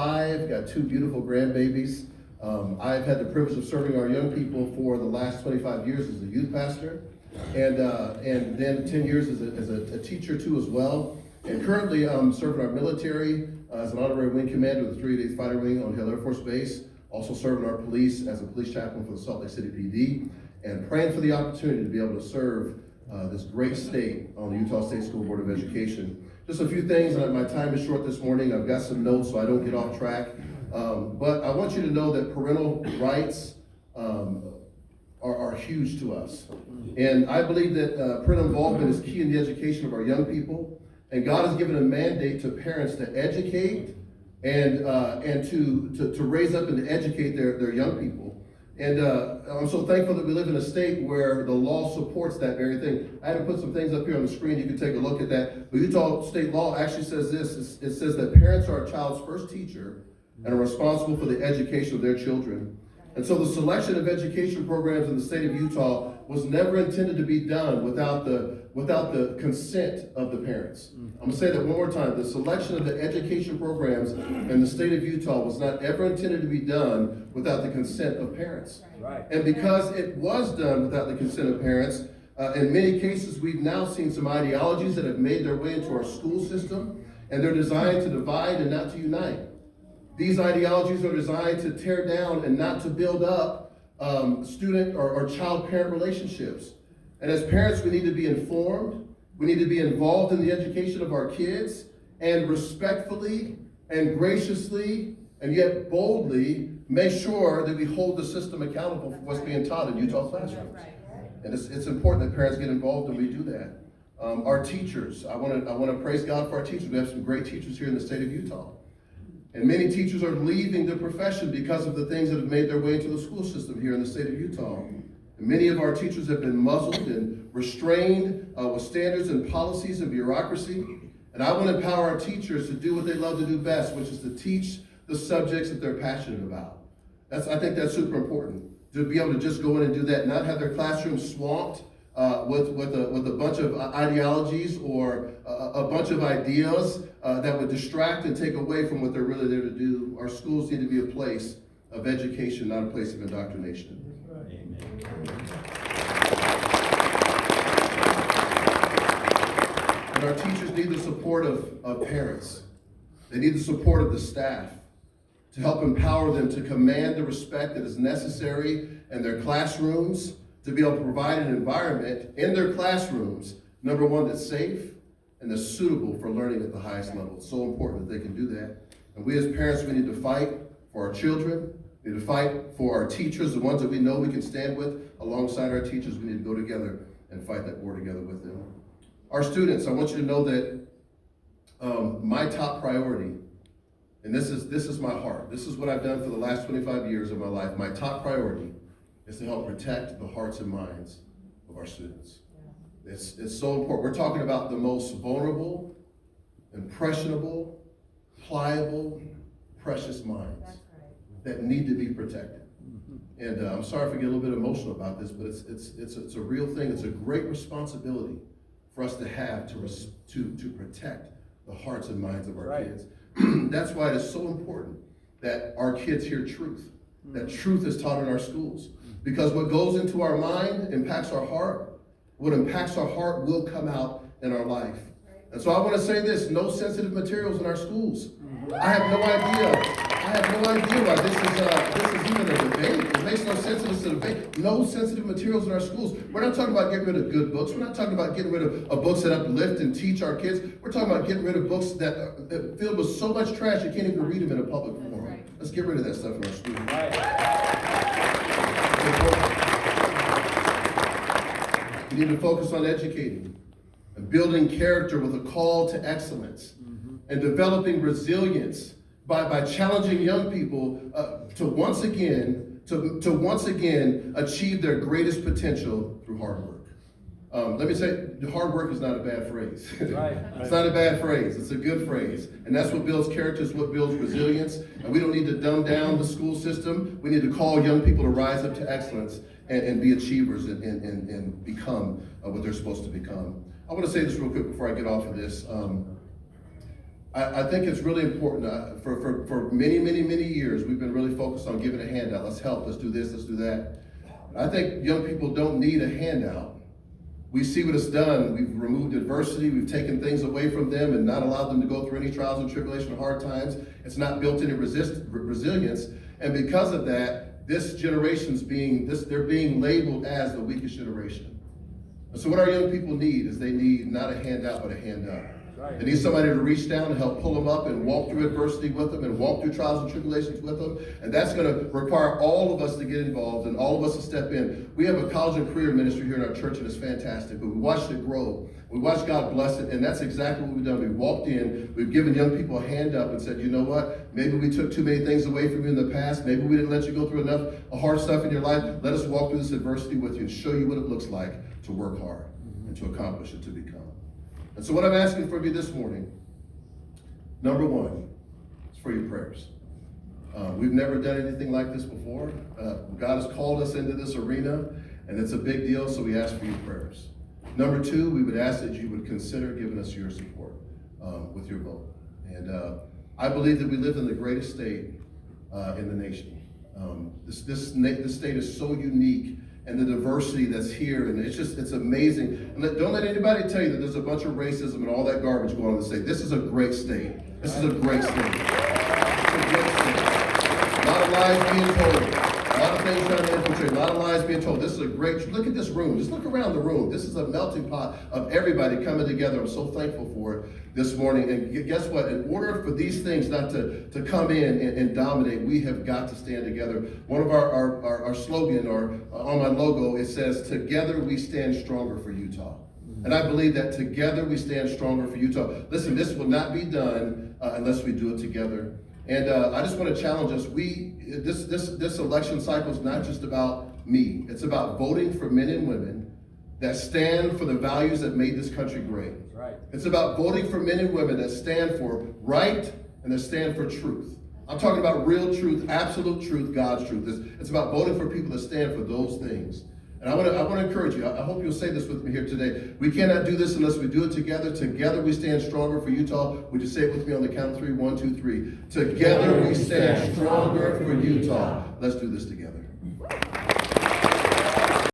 5, got 2 beautiful grandbabies. I've had the privilege of serving our young people for the last 25 years as a youth pastor, and then 10 years as a teacher too as well. And currently I'm serving our military as an honorary wing commander of the 388th Fighter Wing on Hill Air Force Base, also serving our police as a police chaplain for the Salt Lake City PD, and praying for the opportunity to be able to serve this great state on the Utah State School Board of Education. Just a few things, my time is short this morning. I've got some notes so I don't get off track. But I want you to know that parental rights are huge to us. And I believe that parental involvement is key in the education of our young people. And God has given a mandate to parents to educate and to raise up and to educate their young people. And I'm so thankful that we live in a state where the law supports that very thing. I had to put some things up here on the screen. You can take a look at that. But Utah state law actually says this. It says that parents are a child's first teacher and are responsible for the education of their children. And so the selection of education programs in the state of Utah was never intended to be done without the consent of the parents. I'm gonna say that one more time. The selection of the education programs in the state of Utah was not ever intended to be done without the consent of parents. Right. And because it was done without the consent of parents, in many cases we've now seen some ideologies that have made their way into our school system, and they're designed to divide and not to unite. These ideologies are designed to tear down and not to build up student or child-parent relationships. And as parents, we need to be informed. We need to be involved in the education of our kids, and respectfully and graciously and yet boldly make sure that we hold the system accountable for what's being taught in Utah classrooms. And it's important that parents get involved and we do that. Our teachers, I want to praise God for our teachers. We have some great teachers here in the state of Utah. And many teachers are leaving the profession because of the things that have made their way into the school system here in the state of Utah. And many of our teachers have been muzzled and restrained with standards and policies and bureaucracy. And I want to empower our teachers to do what they love to do best, which is to teach the subjects that they're passionate about. I think that's super important, to be able to just go in and do that, not have their classroom swamped with a bunch of ideologies or a bunch of ideas that would distract and take away from what they're really there to do. Our schools need to be a place of education, not a place of indoctrination. And our teachers need the support of parents. They need the support of the staff to help empower them to command the respect that is necessary in their classrooms, to be able to provide an environment in their classrooms, number one, that's safe and that's suitable for learning at the highest level. It's so important that they can do that. And we as parents, we need to fight for our children. We need to fight for our teachers, the ones that we know we can stand with. Alongside our teachers, we need to go together and fight that war together with them. Our students, I want you to know that my top priority, and this is my heart, this is what I've done for the last 25 years of my life, my top priority is to help protect the hearts and minds of our students. It's so important. We're talking about the most vulnerable, impressionable, pliable, precious minds that need to be protected. And I'm sorry if I get a little bit emotional about this, but it's a real thing. It's a great responsibility for us to have to protect the hearts and minds of our kids. That's why it is so important that our kids hear truth, that truth is taught in our schools. Because what goes into our mind impacts our heart. What impacts our heart will come out in our life. And so I want to say this, no sensitive materials in our schools. I have no idea why this is even a debate. It makes no sense that it's a debate. No sensitive materials in our schools. We're not talking about getting rid of good books. We're not talking about getting rid of books that uplift and teach our kids. We're talking about getting rid of books that are filled with so much trash you can't even read them in a public forum. Let's get rid of that stuff in our schools. We need to focus on educating and building character with a call to excellence and developing resilience by challenging young people to once again achieve their greatest potential through hard work. Let me say, hard work is not a bad phrase. It's not a bad phrase. It's a good phrase. And that's what builds character, is what builds resilience. And we don't need to dumb down the school system. We need to call young people to rise up to excellence and be achievers and become what they're supposed to become. I want to say this real quick before I get off of this. I think it's really important. For many, many, many years, we've been really focused on giving a handout. Let's help, let's do this, let's do that. I think young people don't need a handout. We see what it's done. We've removed adversity. We've taken things away from them and not allowed them to go through any trials and tribulation or hard times. It's not built any resilience. And because of that, this generation's they're being labeled as the weakest generation. And so what our young people need is they need not a handout, but a hand up. Right. They need somebody to reach down and help pull them up and walk through adversity with them and walk through trials and tribulations with them. And that's going to require all of us to get involved and all of us to step in. We have a college and career ministry here in our church, and it's fantastic. But we watched it grow. We watched God bless it, and that's exactly what we've done. We walked in, we've given young people a hand up and said, you know what? Maybe we took too many things away from you in the past. Maybe we didn't let you go through enough hard stuff in your life. Let us walk through this adversity with you and show you what it looks like to work hard and to accomplish and to become. And so what I'm asking from you this morning, number one, is for your prayers. We've never done anything like this before. God has called us into this arena, and it's a big deal, so we ask for your prayers. Number two, we would ask that you would consider giving us your support with your vote. And I believe that we live in the greatest state in the nation. This state is so unique, and the diversity that's here, and it's amazing. And don't let anybody tell you that there's a bunch of racism and all that garbage going on in the state. This is a great state. This is a great state. It's a great state. A lot of lies being told. A lot of things trying to infiltrate. A lot of lies being told. This is a great, look at this room. Just look around the room. This is a melting pot of everybody coming together. I'm so thankful for it this morning. And guess what? In order for these things not to come in and dominate, we have got to stand together. One of our slogan, or on my logo, it says, "Together we stand stronger for Utah." And I believe that together we stand stronger for Utah. Listen, this will not be done unless we do it together. And I just want to challenge us. This election cycle is not just about me. It's about voting for men and women that stand for the values that made this country great. Right. It's about voting for men and women that stand for right and that stand for truth. I'm talking about real truth, absolute truth, God's truth. It's about voting for people that stand for those things. And I want to encourage you. I hope you'll say this with me here today. We cannot do this unless we do it together. Together we stand stronger for Utah. Would you say it with me on the count of three? 1, 2, 3. Together we stand stronger for Utah. Let's do this together.